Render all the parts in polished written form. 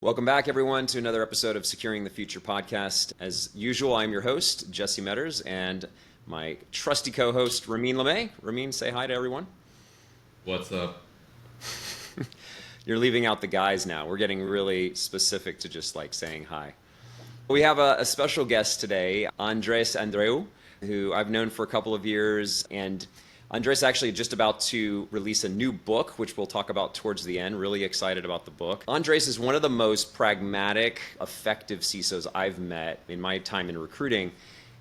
Welcome back, everyone, to another episode of Securing the Future podcast. As usual, I'm your host, Jesse Metters, and my trusty co-host, Ramin LeMay. Ramin, say hi to everyone. What's up? You're leaving out the guys now. We're getting really specific to just like saying hi. We have a special guest today, Andres Andreu, who I've known for a couple of years, and Andres is actually just about to release a new book, which we'll talk about towards the end. Really excited about the book. Andres is one of the most pragmatic, effective CISOs I've met in my time in recruiting.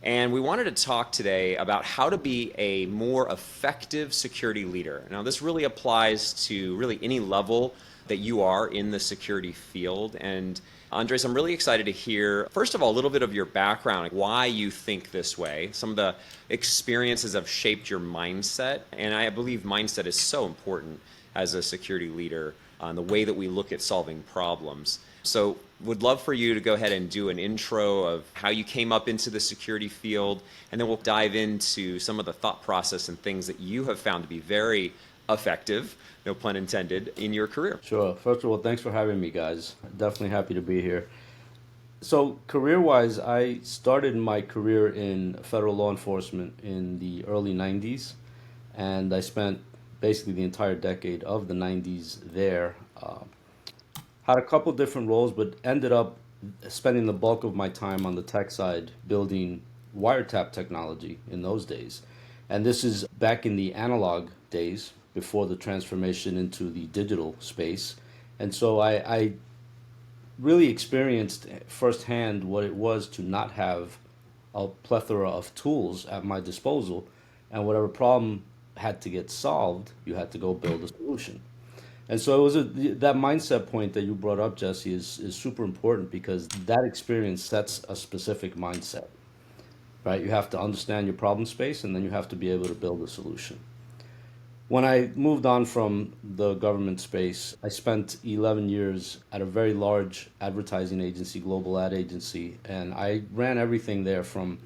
And we wanted to talk today about how to be a more effective security leader. Now, this really applies to really any level that you are in the security field. And Andres, I'm really excited to hear, first of all, a little bit of your background, like why you think this way. Some of the experiences have shaped your mindset. And I believe mindset is so important as a security leader on the way that we look at solving problems. So would love for you to go ahead and do an intro of how you came up into the security field, and then we'll dive into some of the thought process and things that you have found to be very effective, no pun intended, in your career. Sure. First of all, thanks for having me, guys. Definitely happy to be here. So career-wise, I started my career in federal law enforcement in the early 90s, and I spent basically the entire decade of the 90s there. Had a couple different roles, but ended up spending the bulk of my time on the tech side building wiretap technology in those days. And this is back in the analog days before the transformation into the digital space. And so I really experienced firsthand what it was to not have a plethora of tools at my disposal. And whatever problem had to get solved, you had to go build a solution. And so it was that mindset point that you brought up, Jesse, is super important because that experience sets a specific mindset, right? You have to understand your problem space and then you have to be able to build a solution. When I moved on from the government space, I spent 11 years at a very large advertising agency, global ad agency, and I ran everything there from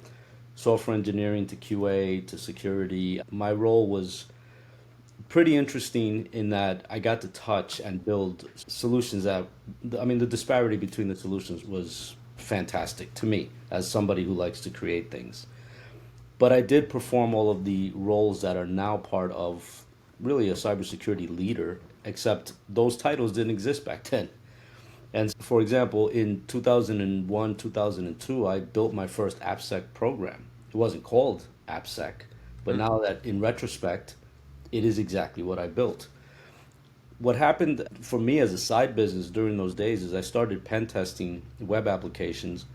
software engineering to QA to security. My role was pretty interesting in that I got to touch and build solutions that, I mean, the disparity between the solutions was fantastic to me as somebody who likes to create things. But I did perform all of the roles that are now part of really a cybersecurity leader, except those titles didn't exist back then. And for example, in 2001, 2002, I built my first AppSec program. It wasn't called AppSec, but now that in retrospect, it is exactly what I built. What happened for me as a side business during those days is I started pen testing web applications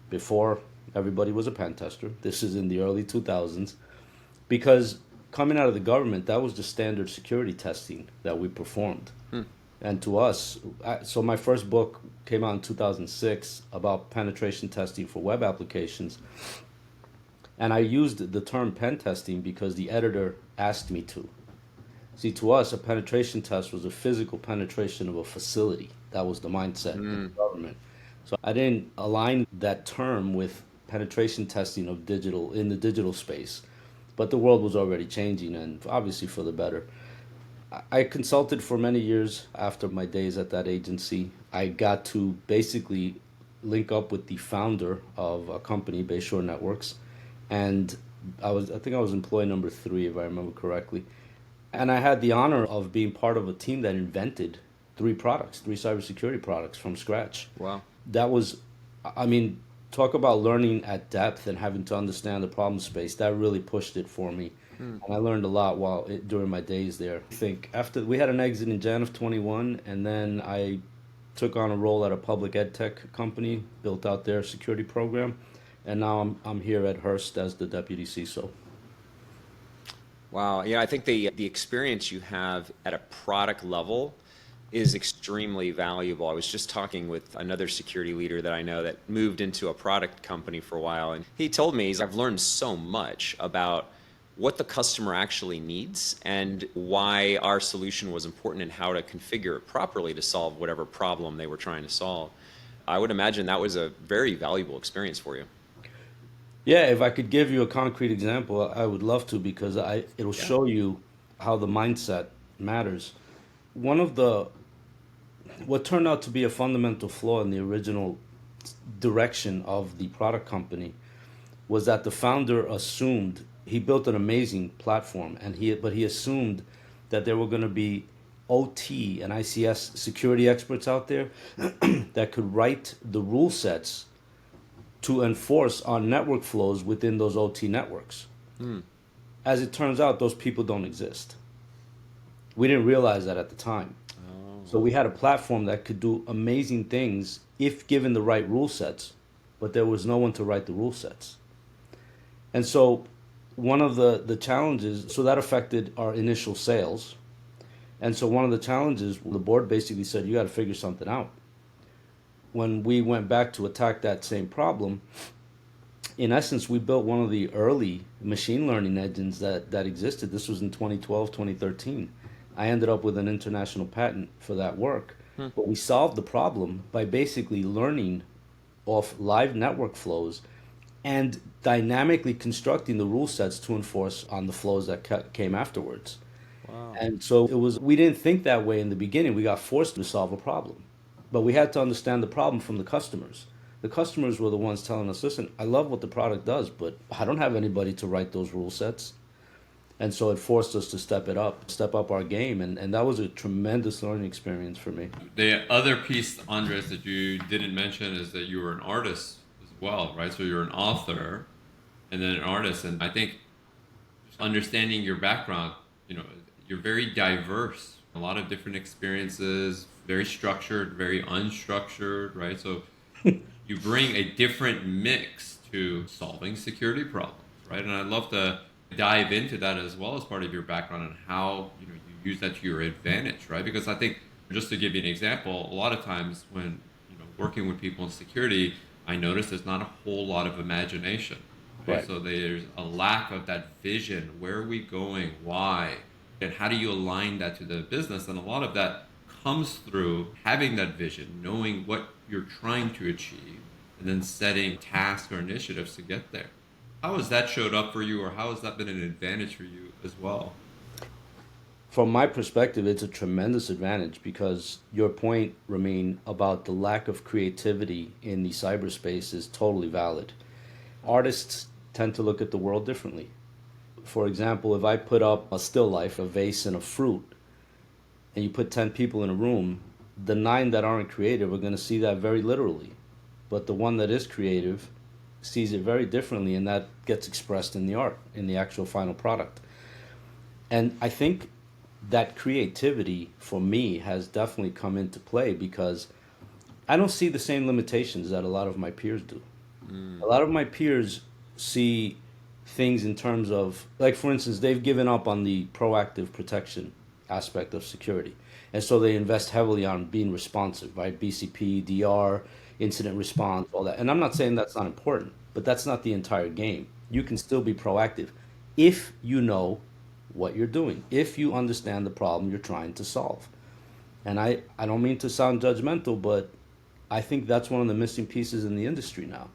before everybody was a pen tester. This is in the early 2000s. Because coming out of the government, that was the standard security testing that we performed. And to us, so my first book came out in 2006 about penetration testing for web applications. And I used the term pen testing because the editor asked me to. See, to us, a penetration test was a physical penetration of a facility. That was the mindset in the government. So I didn't align that term with penetration testing of digital in the digital space. But the world was already changing, and obviously for the better. I consulted for many years after my days at that agency. I got to basically link up with the founder of a company, Bayshore Networks, and I think I was employee number 3, if I remember correctly. And I had the honor of being part of a team that invented 3 cybersecurity products from scratch. Wow. That was, I mean, talk about learning at depth and having to understand the problem space. That really pushed it for me. And I learned a lot during my days there. I think after we had an exit in Jan of 21, and then I took on a role at a public ed tech company, built out their security program. And now I'm here at Hearst as the Deputy CISO. Wow. Yeah, I think the experience you have at a product level is extremely valuable. I was just talking with another security leader that I know that moved into a product company for a while, and he told me, I've learned so much about what the customer actually needs and why our solution was important and how to configure it properly to solve whatever problem they were trying to solve. I would imagine that was a very valuable experience for you. Yeah, if I could give you a concrete example, I would love to because it'll show you how the mindset matters. One of the what turned out to be a fundamental flaw in the original direction of the product company was that the founder assumed he built an amazing platform, but he assumed that there were going to be OT and ICS security experts out there that could write the rule sets to enforce on network flows within those OT networks. As it turns out, those people don't exist. We didn't realize that at the time. So we had a platform that could do amazing things if given the right rule sets, but there was no one to write the rule sets. And so one of the challenges, so that affected our initial sales. And so one of the challenges, the board basically said, you got to figure something out. When we went back to attack that same problem, in essence, we built one of the early machine learning engines that existed. This was in 2012, 2013. I ended up with an international patent for that work. But we solved the problem by basically learning off live network flows and dynamically constructing the rule sets to enforce on the flows that came afterwards. Wow. And so we didn't think that way in the beginning. We got forced to solve a problem. But we had to understand the problem from the customers. The customers were the ones telling us, listen, I love what the product does, but I don't have anybody to write those rule sets. And so it forced us to step up our game. And that was a tremendous learning experience for me. The other piece, Andres, that you didn't mention is that you were an artist as well, right? So you're an author and then an artist. And I think just understanding your background, you're very diverse, a lot of different experiences, very structured, very unstructured, right? So you bring a different mix to solving security problems, right? And I'd love to dive into that as well as part of your background and how you use that to your advantage, right? Because I think, just to give you an example, a lot of times when working with people in security, I notice there's not a whole lot of imagination. Right? So there's a lack of that vision. Where are we going? Why? And how do you align that to the business? And a lot of that comes through having that vision, knowing what you're trying to achieve, and then setting tasks or initiatives to get there. How has that showed up for you, or how has that been an advantage for you as well? From my perspective, it's a tremendous advantage because your point, Ramin, about the lack of creativity in the cyberspace is totally valid. Artists tend to look at the world differently. For example, if I put up a still life, a vase, and a fruit, and you put 10 people in a room, the 9 that aren't creative are going to see that very literally. But the one that is creative sees it very differently, and that gets expressed in the art, in the actual final product. And I think that creativity, for me, has definitely come into play because I don't see the same limitations that a lot of my peers do. A lot of my peers see things in terms of, like, for instance, they've given up on the proactive protection aspect of security. And so they invest heavily on being responsive, right? BCP, DR, incident response, all that. And I'm not saying that's not important, but that's not the entire game. You can still be proactive if you know what you're doing, if you understand the problem you're trying to solve. And I don't mean to sound judgmental, but I think that's one of the missing pieces in the industry now.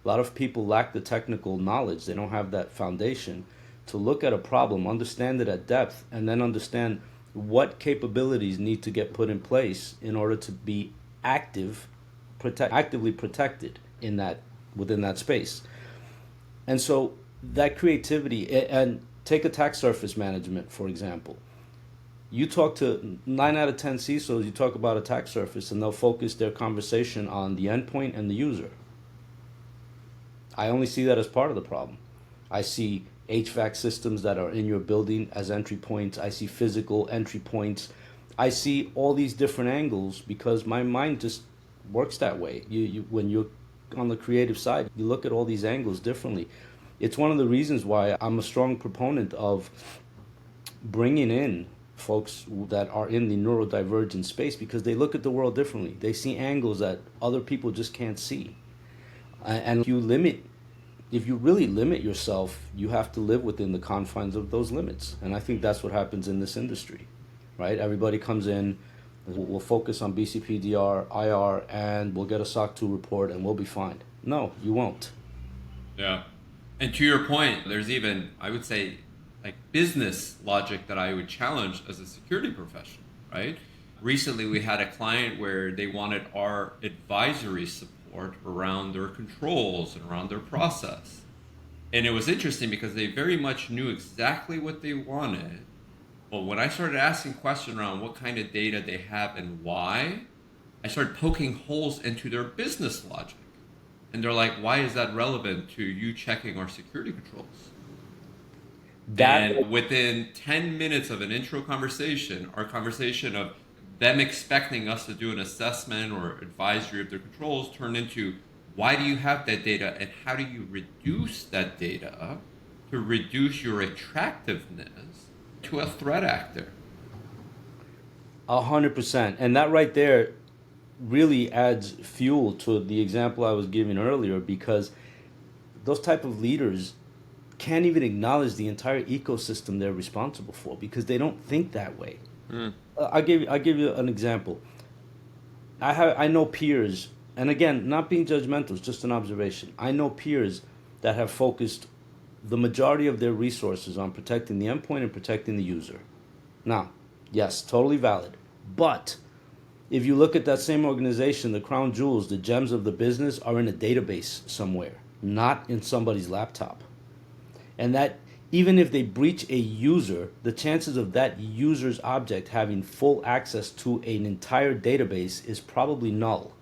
A lot of people lack the technical knowledge. They don't have that foundation to look at a problem, understand it at depth, and then understand what capabilities need to get put in place in order to be actively protected within that space. And so that creativity, and take attack surface management, for example. You talk to 9 out of 10 CISOs, you talk about attack surface, and they'll focus their conversation on the endpoint and the user. I only see that as part of the problem. I see HVAC systems that are in your building as entry points. I see physical entry points. I see all these different angles because my mind just works that way. When you're on the creative side, you look at all these angles differently. It's one of the reasons why I'm a strong proponent of bringing in folks that are in the neurodivergent space because they look at the world differently. They see angles that other people just can't see. And if you really limit yourself, you have to live within the confines of those limits. And I think that's what happens in this industry, right? Everybody comes in, we'll focus on BCP, DR, IR, and we'll get a SOC 2 report and we'll be fine. No, you won't. Yeah. And to your point, there's even, I would say, like business logic that I would challenge as a security professional, right? recently we had a client where they wanted our advisory support around their controls and around their process. And it was interesting because they very much knew exactly what they wanted. But when I started asking questions around what kind of data they have and why, I started poking holes into their business logic. And they're like, why is that relevant to you checking our security controls? And within 10 minutes of an intro conversation, our conversation of them expecting us to do an assessment or advisory of their controls turned into, why do you have that data and how do you reduce that data to reduce your attractiveness to a threat actor? 100%. And that right there really adds fuel to the example I was giving earlier, because those type of leaders can't even acknowledge the entire ecosystem they're responsible for because they don't think that way. I'll give you an example. I know peers, and again, not being judgmental, it's just an observation. I know peers that have focused the majority of their resources on protecting the endpoint and protecting the user. Now, yes, totally valid. But if you look at that same organization, the crown jewels, the gems of the business are in a database somewhere, not in somebody's laptop. And that even if they breach a user, the chances of that user's object having full access to an entire database is probably null.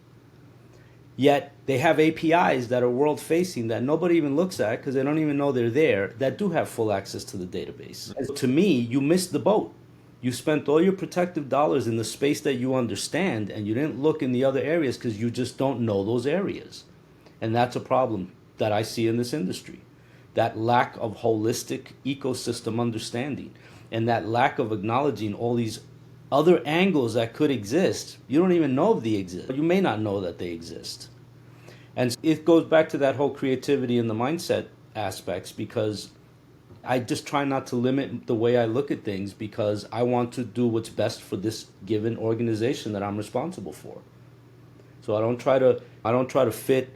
Yet they have APIs that are world facing that nobody even looks at because they don't even know they're there, that do have full access to the database. And to me, you missed the boat. You spent all your protective dollars in the space that you understand, and you didn't look in the other areas because you just don't know those areas. And that's a problem that I see in this industry. That lack of holistic ecosystem understanding and that lack of acknowledging all these other angles that could exist. You don't even know if they exist. You may not know that they exist. And it goes back to that whole creativity and the mindset aspects, because I just try not to limit the way I look at things because I want to do what's best for this given organization that I'm responsible for. So I don't try to fit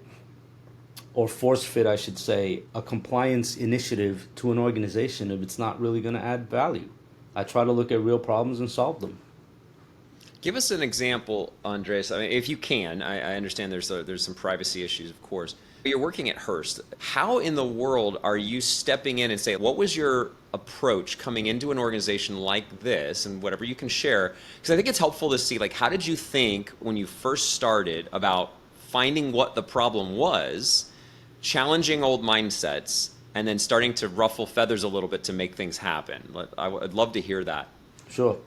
or force fit, I should say, a compliance initiative to an organization if it's not really going to add value. I try to look at real problems and solve them. Give us an example, Andres. I mean, if you can. I understand there's some privacy issues, of course. You're working at Hearst. How in the world are you stepping in and saying, what was your approach coming into an organization like this, and whatever you can share? Because I think it's helpful to see, like, how did you think when you first started about finding what the problem was, challenging old mindsets, and then starting to ruffle feathers a little bit to make things happen? I'd love to hear that. Sure.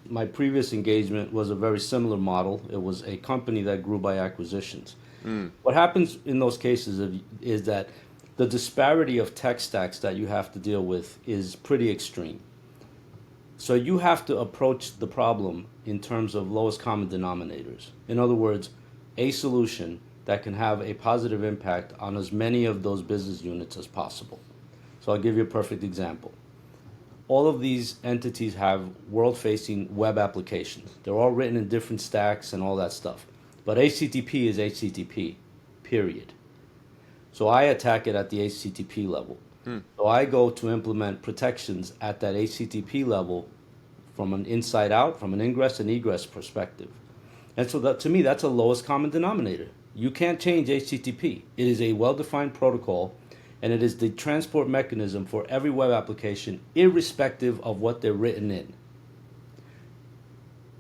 My previous engagement was a very similar model. It was a company that grew by acquisitions. What happens in those cases is that the disparity of tech stacks that you have to deal with is pretty extreme. So you have to approach the problem in terms of lowest common denominators. In other words, a solution that can have a positive impact on as many of those business units as possible. So I'll give you a perfect example. All of these entities have world-facing web applications. They're all written in different stacks and all that stuff. But HTTP is HTTP, period. So I attack it at the HTTP level. So I go to implement protections at that HTTP level from an inside out, from an ingress and egress perspective. And so that, to me, that's a lowest common denominator. You can't change HTTP. It is a well-defined protocol, and it is the transport mechanism for every web application, irrespective of what they're written in.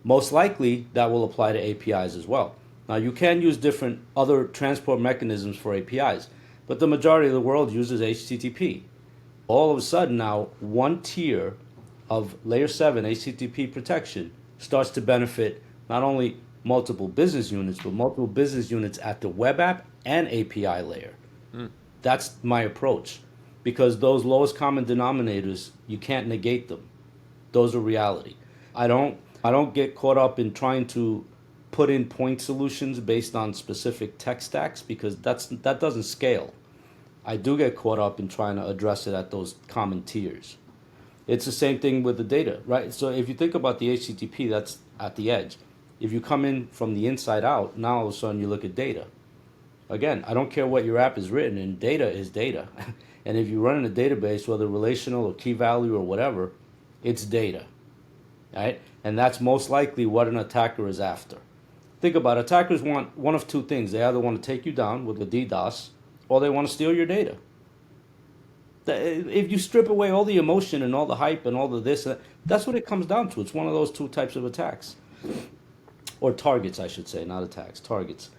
Most likely, that will apply to APIs as well. Now, you can use different other transport mechanisms for APIs, but the majority of the world uses HTTP. All of a sudden now, one tier of layer 7 HTTP protection starts to benefit not only multiple business units, but multiple business units at the web app and API layer. That's my approach, because those lowest common denominators, you can't negate them. Those are reality. I don't get caught up in trying to put in point solutions based on specific tech stacks, because that doesn't scale. I do get caught up in trying to address it at those common tiers. It's the same thing with the data, right? So if you think about the HTTP, that's at the edge. If you come in from the inside out, now all of a sudden you look at data. Again, I don't care what your app is written in, data is data. And if you run in a database, whether relational or key value or whatever, it's data. right? And that's most likely what an attacker is after. Think about it. Attackers want one of two things. They either want to take you down with a DDoS, or they want to steal your data. If you strip away all the emotion and all the hype and all the this, that's what it comes down to. It's one of those two types of attacks. Or targets, I should say, not attacks, targets.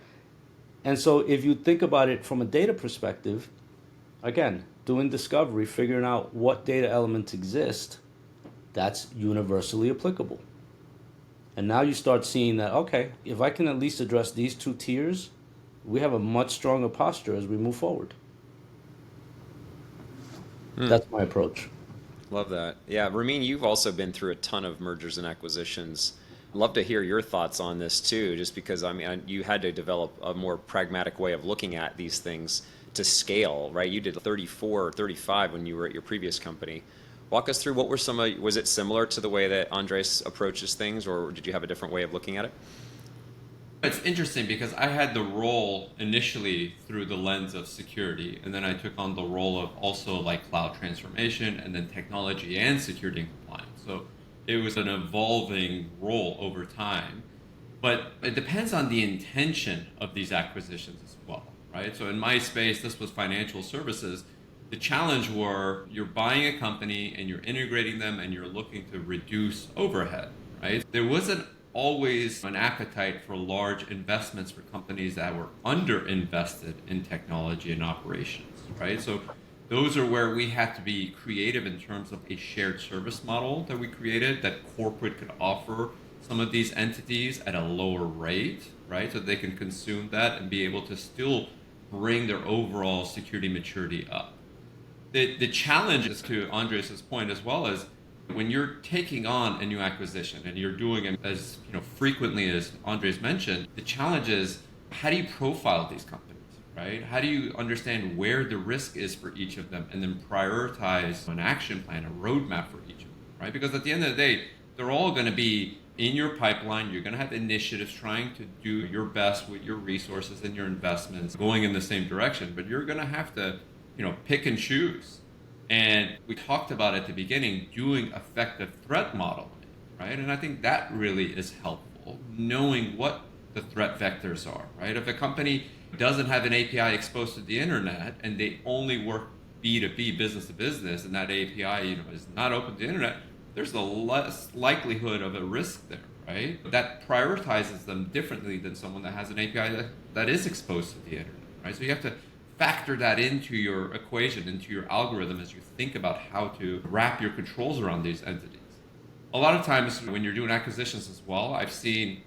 And so if you think about it from a data perspective, again, doing discovery, figuring out what data elements exist, that's universally applicable. And now you start seeing that, okay, if I can at least address these two tiers, we have a much stronger posture as we move forward. That's my approach. Love that. Yeah, Ramin, you've also been through a ton of mergers and acquisitions. I'd love to hear your thoughts on this too, just because I mean, you had to develop a more pragmatic way of looking at these things to scale, right? You did 34 or 35 when you were at your previous company. Walk us through what were some of, was it similar to the way that Andres approaches things, or did you have a different way of looking at it? It's interesting because I had the role initially through the lens of security, and then I took on the role of also like cloud transformation and then technology and security and compliance. So it was an evolving role over time, but it depends on the intention of these acquisitions as well, right? So in my space, this was financial services. The challenge were you're buying a company and you're integrating them and you're looking to reduce overhead, right? There wasn't always an appetite for large investments for companies that were underinvested in technology and operations, right? So those are where we had to be creative in terms of a shared service model that we created that corporate could offer some of these entities at a lower rate, right? So they can consume that and be able to still bring their overall security maturity up. The challenge is, to Andres' point as well, as when you're taking on a new acquisition and you're doing it as frequently as Andres mentioned, the challenge is how do you profile these companies, right? How do you understand where the risk is for each of them and then prioritize an action plan, a roadmap for each of them, right? Because at the end of the day, they're all going to be in your pipeline. You're going to have initiatives trying to do your best with your resources and your investments going in the same direction, but you're going to have to pick and choose. And we talked about at the beginning doing effective threat modeling, right? And I think that really is helpful, knowing what the threat vectors are, right? If a company doesn't have an API exposed to the internet and they only work B2B, business to business, and that API is not open to the internet, there's a less likelihood of a risk there, right? That prioritizes them differently than someone that has an API that is exposed to the internet, right? So you have to factor that into your equation, into your algorithm as you think about how to wrap your controls around these entities. A lot of times when you're doing acquisitions as well, I've seen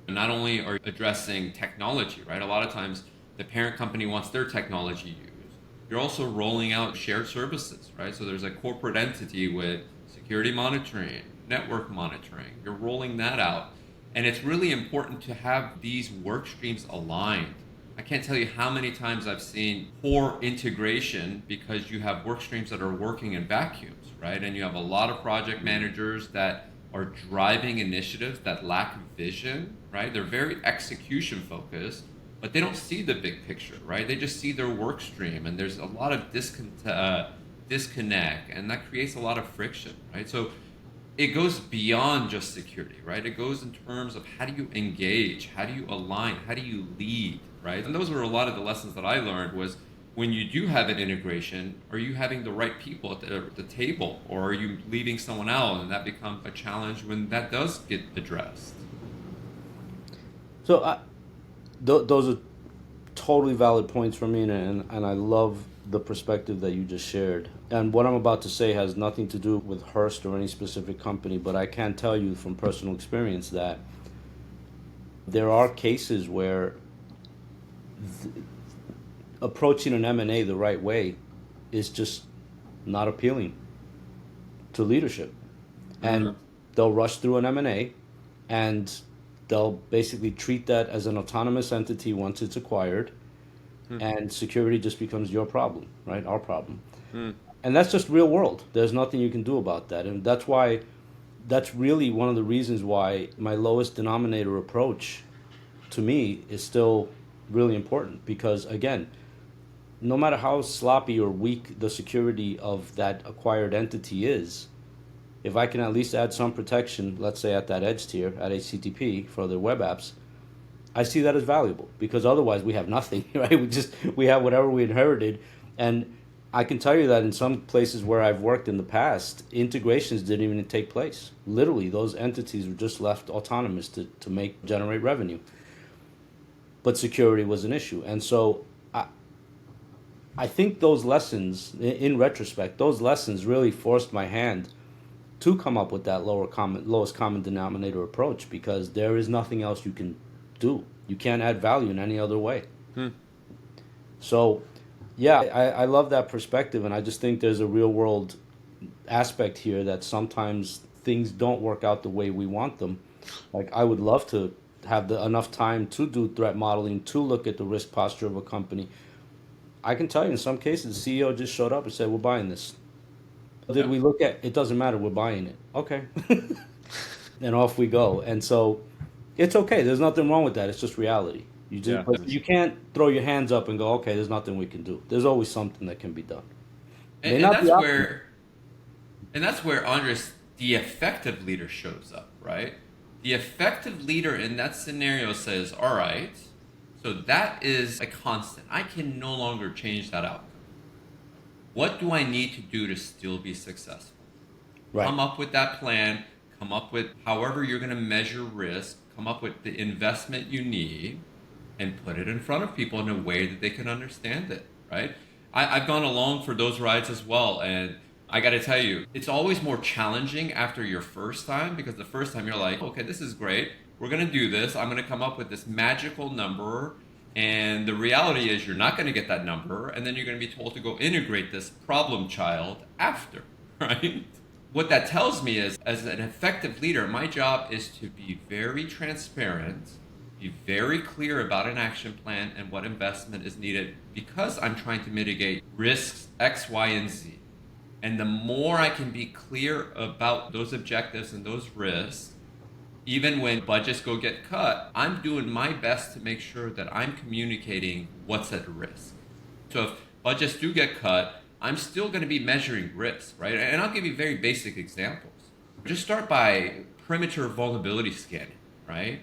not only are addressing technology, right? A lot of times the parent company wants their technology used. You're also rolling out shared services, right? So there's a corporate entity with security monitoring, network monitoring. You're rolling that out. And it's really important to have these work streams aligned. I can't tell you how many times I've seen poor integration because you have work streams that are working in vacuums, right? And you have a lot of project managers that are driving initiatives that lack vision, right? They're very execution focused, but they don't see the big picture, right? They just see their work stream, and there's a lot of disconnect, and that creates a lot of friction, right? So it goes beyond just security, right? It goes in terms of how do you engage, how do you align, how do you lead, right? And those were a lot of the lessons that I learned was when you do have an integration, are you having the right people at the table, or are you leaving someone out, and that becomes a challenge when that does get addressed. So those are totally valid points for me, and I love the perspective that you just shared. And what I'm about to say has nothing to do with Hearst or any specific company, but I can tell you from personal experience that there are cases where approaching an M&A the right way is just not appealing to leadership. And they'll rush through an M&A and they'll basically treat that as an autonomous entity once it's acquired, and security just becomes your problem, right? Our problem. And that's just real world. There's nothing you can do about that. And that's really one of the reasons why my lowest denominator approach to me is still really important, because again, no matter how sloppy or weak the security of that acquired entity is, if I can at least add some protection, let's say at that edge tier, at HTTP for the web apps, I see that as valuable, because otherwise we have nothing, right? We have whatever we inherited. And I can tell you that in some places where I've worked in the past, integrations didn't even take place. Literally, those entities were just left autonomous to generate revenue. But security was an issue. And so I think those lessons, in retrospect, those lessons really forced my hand to come up with that lowest common denominator approach, because there is nothing else you can do. You can't add value in any other way. So, yeah, I love that perspective, and I just think there's a real world aspect here that sometimes things don't work out the way we want them. Like, I would love to have enough time to do threat modeling, to look at the risk posture of a company. I can tell you in some cases, the CEO just showed up and said, we're buying this. Did we look at it? Doesn't matter, we're buying it. Okay. And off we go. And so it's okay. There's nothing wrong with that. It's just reality. But you can't throw your hands up and go, okay, there's nothing we can do. There's always something that can be done. And that's where Andres, the effective leader, shows up, right? The effective leader in that scenario says, all right, so that is a constant. I can no longer change that outcome. What do I need to do to still be successful? Right. Come up with that plan, come up with however you're going to measure risk, come up with the investment you need, and put it in front of people in a way that they can understand it, right? I've gone along for those rides as well, and I got to tell you, it's always more challenging after your first time, because the first time you're like, okay, this is great. We're going to do this. I'm going to come up with this magical number, and the reality is you're not going to get that number, and then you're going to be told to go integrate this problem child after, right? What that tells me is, as an effective leader, my job is to be very transparent, be very clear about an action plan and what investment is needed, because I'm trying to mitigate risks X, Y, and Z. And the more I can be clear about those objectives and those risks, even when budgets go get cut, I'm doing my best to make sure that I'm communicating what's at risk. So if budgets do get cut, I'm still going to be measuring risk, right? And I'll give you very basic examples. Just start by perimeter vulnerability scanning, right?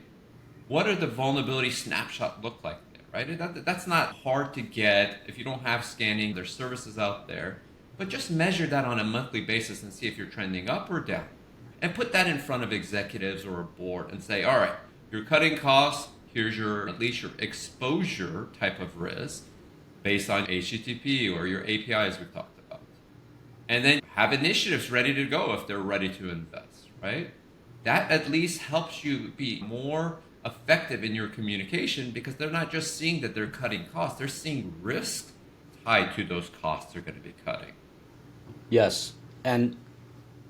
What do the vulnerability snapshot look like there, right? That's not hard to get. If you don't have scanning, there's services out there. But just measure that on a monthly basis and see if you're trending up or down. And put that in front of executives or a board and say, all right, you're cutting costs. Here's at least your exposure type of risk based on HTTP or your APIs we've talked about. And then have initiatives ready to go if they're ready to invest, right? That at least helps you be more effective in your communication, because they're not just seeing that they're cutting costs, they're seeing risk tied to those costs they're going to be cutting. Yes, and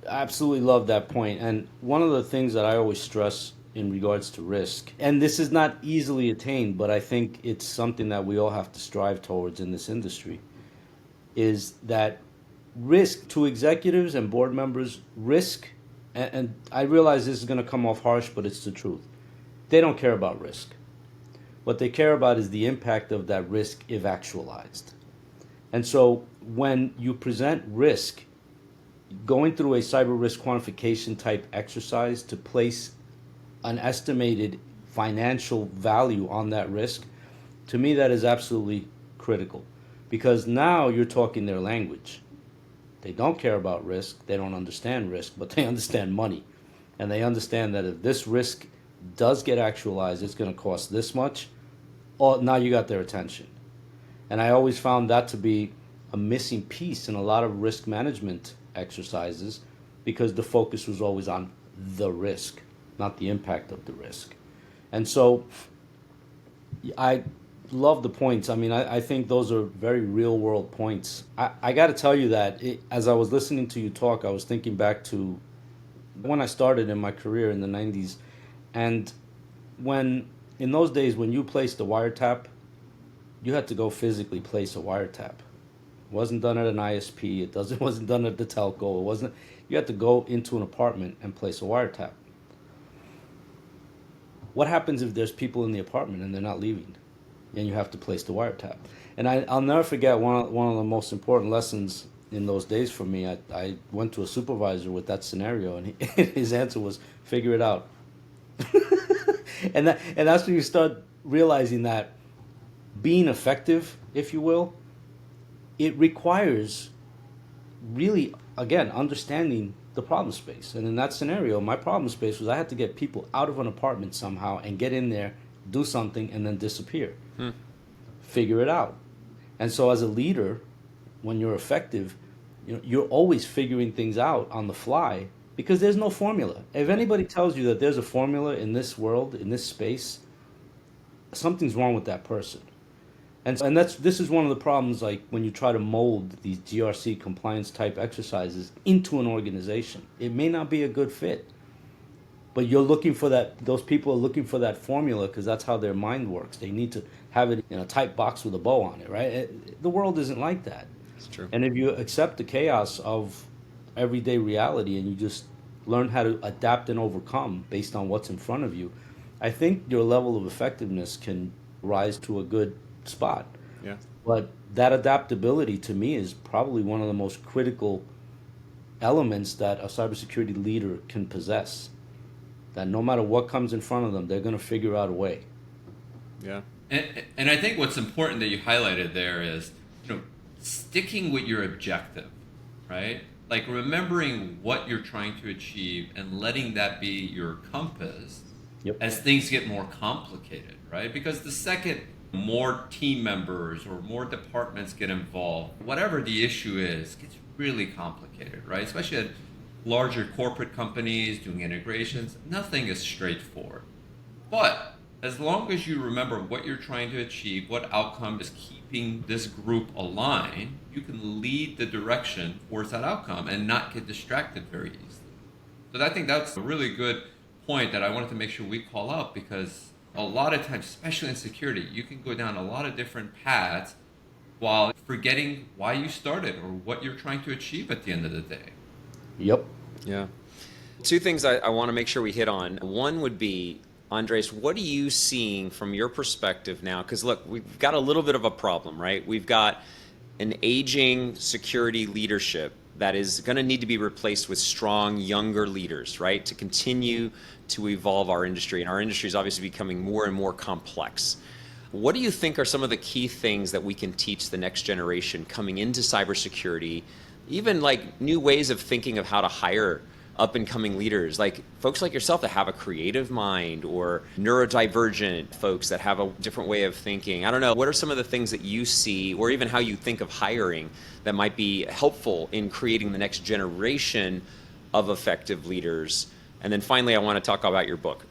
I absolutely love that point. And one of the things that I always stress in regards to risk, and this is not easily attained, but I think it's something that we all have to strive towards in this industry, is that risk to executives and board members, risk, and I realize this is going to come off harsh, but it's the truth. They don't care about risk. What they care about is the impact of that risk if actualized. And so when you present risk, going through a cyber risk quantification type exercise to place an estimated financial value on that risk, to me that is absolutely critical, because now you're talking their language. They don't care about risk, they don't understand risk, but they understand money. And they understand that if this risk does get actualized, it's going to cost this much. Oh, now you got their attention. And I always found that to be a missing piece in a lot of risk management exercises, because the focus was always on the risk, not the impact of the risk. And so I love the points. I mean, I think those are very real world points. I got to tell you that as I was listening to you talk, I was thinking back to when I started in my career in the 90s. And in those days, when you placed a wiretap, you had to go physically place a wiretap. It wasn't done at an ISP. It wasn't done at the telco. You had to go into an apartment and place a wiretap. What happens if there's people in the apartment and they're not leaving, and you have to place the wiretap? And I'll never forget one of the most important lessons in those days for me. I went to a supervisor with that scenario, and his answer was, "Figure it out." And that's when you start realizing that being effective, if you will, it requires really, again, understanding the problem space. And in that scenario, my problem space was I had to get people out of an apartment somehow and get in there, do something, and then disappear. Figure it out. And so as a leader, when you're effective, you're always figuring things out on the fly because there's no formula. If anybody tells you that there's a formula in this world, in this space, something's wrong with that person. And this is one of the problems, like when you try to mold these GRC compliance type exercises into an organization. It may not be a good fit, but you're looking for that. Those people are looking for that formula because that's how their mind works. They need to have it in a tight box with a bow on it, right? The world isn't like that. It's true. And if you accept the chaos of everyday reality and you just learn how to adapt and overcome based on what's in front of you, I think your level of effectiveness can rise to a good spot. Yeah. But that adaptability to me is probably one of the most critical elements that a cybersecurity leader can possess. That no matter what comes in front of them, they're going to figure out a way. Yeah. And I think what's important that you highlighted there is, sticking with your objective, right? Like remembering what you're trying to achieve and letting that be your compass as things get more complicated, right? Because the second more team members or more departments get involved, whatever the issue is, gets really complicated, right? Especially at larger corporate companies doing integrations, nothing is straightforward. But as long as you remember what you're trying to achieve, what outcome is keeping this group aligned, you can lead the direction towards that outcome and not get distracted very easily. So I think that's a really good point that I wanted to make sure we call out, because a lot of times, especially in security, you can go down a lot of different paths while forgetting why you started or what you're trying to achieve at the end of the day. Yep. Yeah. Two things I want to make sure we hit on. One would be, Andres, what are you seeing from your perspective now? Because look, we've got a little bit of a problem, right? We've got an aging security leadership that is going to need to be replaced with strong, younger leaders, right? To continue to evolve our industry. And our industry is obviously becoming more and more complex. What do you think are some of the key things that we can teach the next generation coming into cybersecurity? Even like new ways of thinking of how to hire up and coming leaders, like folks like yourself that have a creative mind, or neurodivergent folks that have a different way of thinking. I don't know. What are some of the things that you see, or even how you think of hiring, that might be helpful in creating the next generation of effective leaders? And then finally, I want to talk about your book.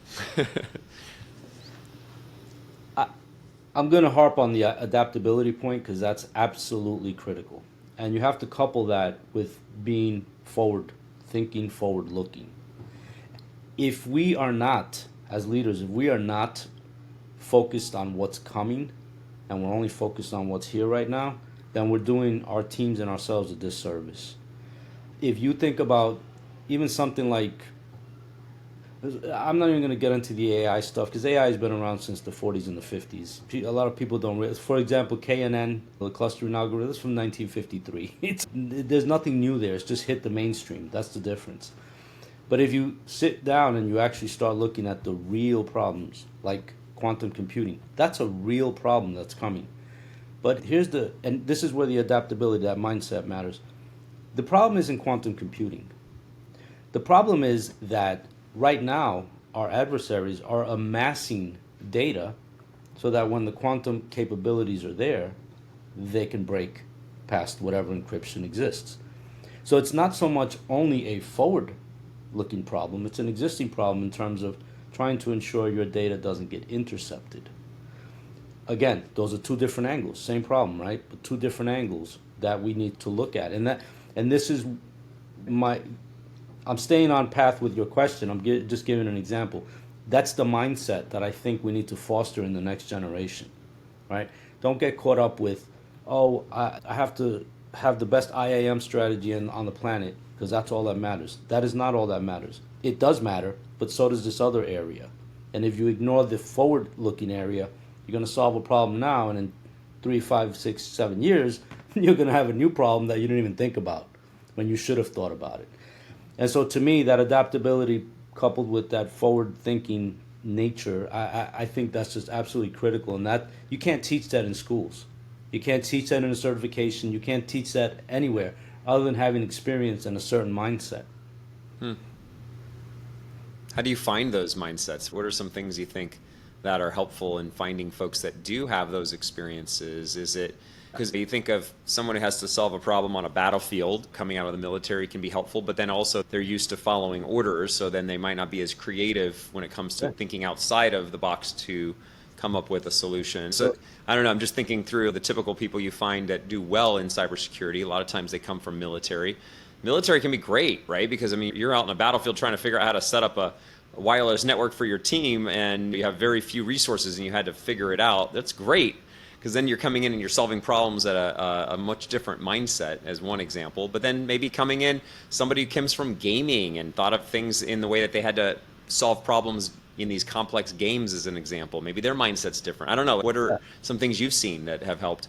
I'm going to harp on the adaptability point because that's absolutely critical. And you have to couple that with being thinking forward looking. If we are not, as leaders, if we are not focused on what's coming and we're only focused on what's here right now, then we're doing our teams and ourselves a disservice. If you think about even something like, I'm not even going to get into the AI stuff because AI has been around since the 40s and the 50s. A lot of people don't realize. For example, KNN, the clustering algorithm, is from 1953. There's nothing new there. It's just hit the mainstream. That's the difference. But if you sit down and you actually start looking at the real problems, like quantum computing, that's a real problem that's coming. But and this is where the adaptability, that mindset matters. The problem isn't quantum computing. The problem is that right now, our adversaries are amassing data so that when the quantum capabilities are there, they can break past whatever encryption exists. So it's not so much only a forward-looking problem, it's an existing problem in terms of trying to ensure your data doesn't get intercepted. Again, those are two different angles, same problem, right? But two different angles that we need to look at. And this is I'm staying on path with your question. I'm just giving an example. That's the mindset that I think we need to foster in the next generation, right? Don't get caught up with, I have to have the best IAM strategy on the planet because that's all that matters. That is not all that matters. It does matter, but so does this other area. And if you ignore the forward-looking area, you're going to solve a problem now, and in 3, 5, 6, 7 years, you're going to have a new problem that you didn't even think about when you should have thought about it. And so to me, that adaptability coupled with that forward thinking nature, I think that's just absolutely critical. And that you can't teach that in schools. You can't teach that in a certification. You can't teach that anywhere other than having experience and a certain mindset. How do you find those mindsets? What are some things you think that are helpful in finding folks that do have those experiences? Is it because you think of someone who has to solve a problem on a battlefield, coming out of the military can be helpful, but then also they're used to following orders, so then they might not be as creative when it comes to thinking outside of the box to come up with a solution. So I don't know, I'm just thinking through the typical people you find that do well in cybersecurity. A lot of times they come from military. Military can be great, right? Because I mean, you're out in a battlefield trying to figure out how to set up a wireless network for your team, and you have very few resources, and you had to figure it out. That's great, because then you're coming in and you're solving problems at a much different mindset, as one example. But then maybe coming in, somebody who comes from gaming and thought of things in the way that they had to solve problems in these complex games, as an example. Maybe their mindset's different. I don't know. What are some things you've seen that have helped?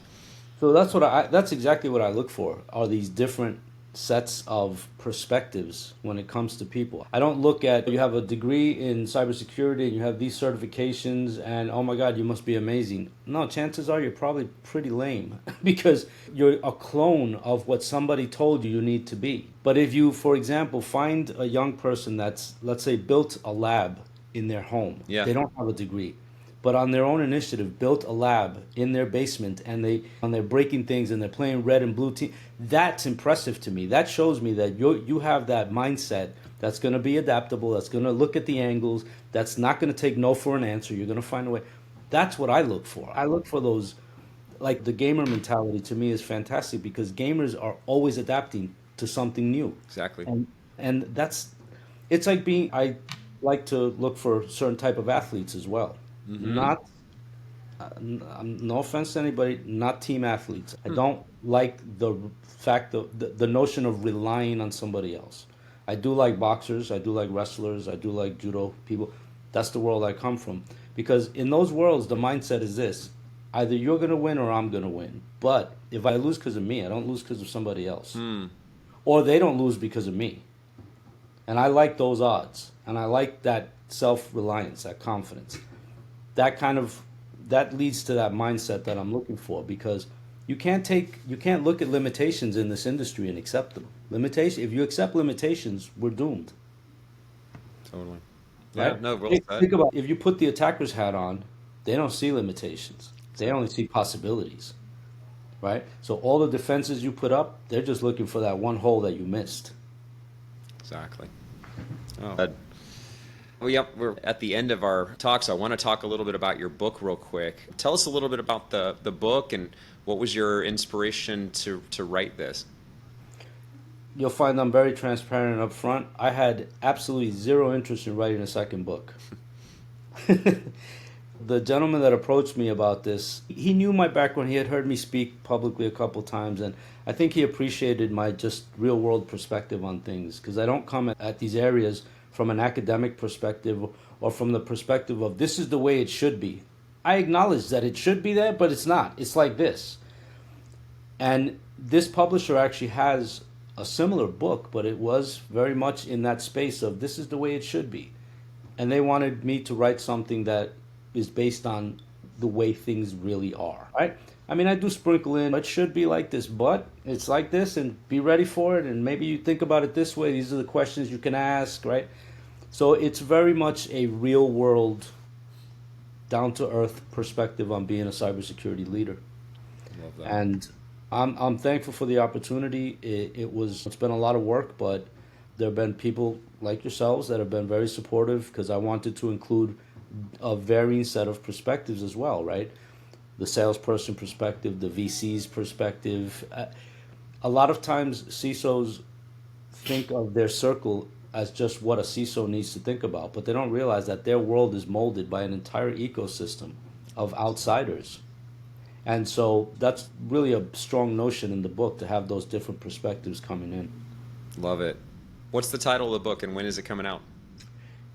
So that's exactly what I look for, are these different sets of perspectives when it comes to people. I don't look at, you have a degree in cybersecurity and you have these certifications and oh my God, you must be amazing. No, chances are you're probably pretty lame because you're a clone of what somebody told you need to be. But if you, for example, find a young person that's, let's say, built a lab in their home, Yeah. they don't have a degree, but on their own initiative built a lab in their basement and they're breaking things and they're playing red and blue team. That's impressive to me. That shows me that you have that mindset that's going to be adaptable, that's going to look at the angles, that's not going to take no for an answer. You're going to find a way. That's what I look for. I look for those, like the gamer mentality to me is fantastic because gamers are always adapting to something new. Exactly. And that's, it's like being, I like to look for certain type of athletes as well. Not, no offense to anybody, not team athletes. I don't like the fact of the notion of relying on somebody else. I do like boxers, I do like wrestlers, I do like judo people. That's the world I come from. Because in those worlds, the mindset is this: either you're going to win or I'm going to win. But if I lose because of me, I don't lose because of somebody else. Or they don't lose because of me. And I like those odds. And I like that self-reliance, that confidence. That leads to that mindset that I'm looking for because you can't look at limitations in this industry and accept them. If you accept limitations, we're doomed. Totally. Right? Yeah, no, well said. Think about if you put the attacker's hat on, they don't see limitations. They only see possibilities. Right? So all the defenses you put up, they're just looking for that one hole that you missed. Exactly. Oh. Well, yep, we're at the end of our talk, so I want to talk a little bit about your book real quick. Tell us a little bit about the book and what was your inspiration to write this? You'll find I'm very transparent and upfront. I had absolutely zero interest in writing a second book. The gentleman that approached me about this, he knew my background. He had heard me speak publicly a couple times, and I think he appreciated my just real-world perspective on things because I don't come at these areas from an academic perspective or from the perspective of this is the way it should be. I acknowledge that it should be there, but it's not. It's like this. And this publisher actually has a similar book, but it was very much in that space of this is the way it should be. And they wanted me to write something that is based on the way things really are, right? I mean, I do sprinkle in, it should be like this, but it's like this, and be ready for it, and maybe you think about it this way, these are the questions you can ask, right? So it's very much a real-world, down-to-earth perspective on being a cybersecurity leader. Love that. And I'm thankful for the opportunity. It's been a lot of work, but there have been people like yourselves that have been very supportive because I wanted to include a varying set of perspectives as well, right? The salesperson perspective, the VC's perspective. A lot of times CISOs think of their circle as just what a CISO needs to think about, but they don't realize that their world is molded by an entire ecosystem of outsiders. And so that's really a strong notion in the book to have those different perspectives coming in. Love it. What's the title of the book and when is it coming out?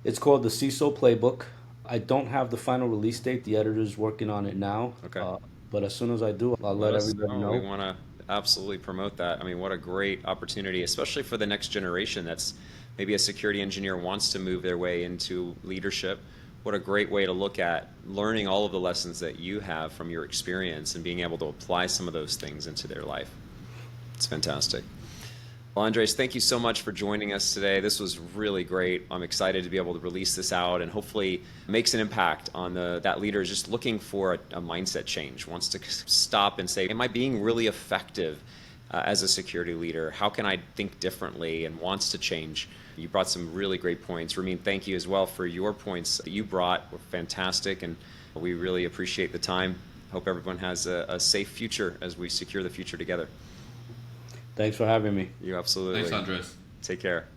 It's called the CISO Playbook. I don't have the final release date. The editor's working on it now. Okay. But as soon as I do, I'll let everybody know. We want to absolutely promote that. I mean, what a great opportunity, especially for the next generation that's maybe a security engineer wants to move their way into leadership. What a great way to look at learning all of the lessons that you have from your experience and being able to apply some of those things into their life. It's fantastic. Well, Andres, thank you so much for joining us today. This was really great. I'm excited to be able to release this out and hopefully makes an impact on that leader just looking for a mindset change, wants to stop and say, am I being really effective as a security leader? How can I think differently, and wants to change? You brought some really great points. Ramin, thank you as well for your points that you brought. Were fantastic, and we really appreciate the time. Hope everyone has a safe future as we secure the future together. Thanks for having me. You absolutely. Thanks, Andres. Take care.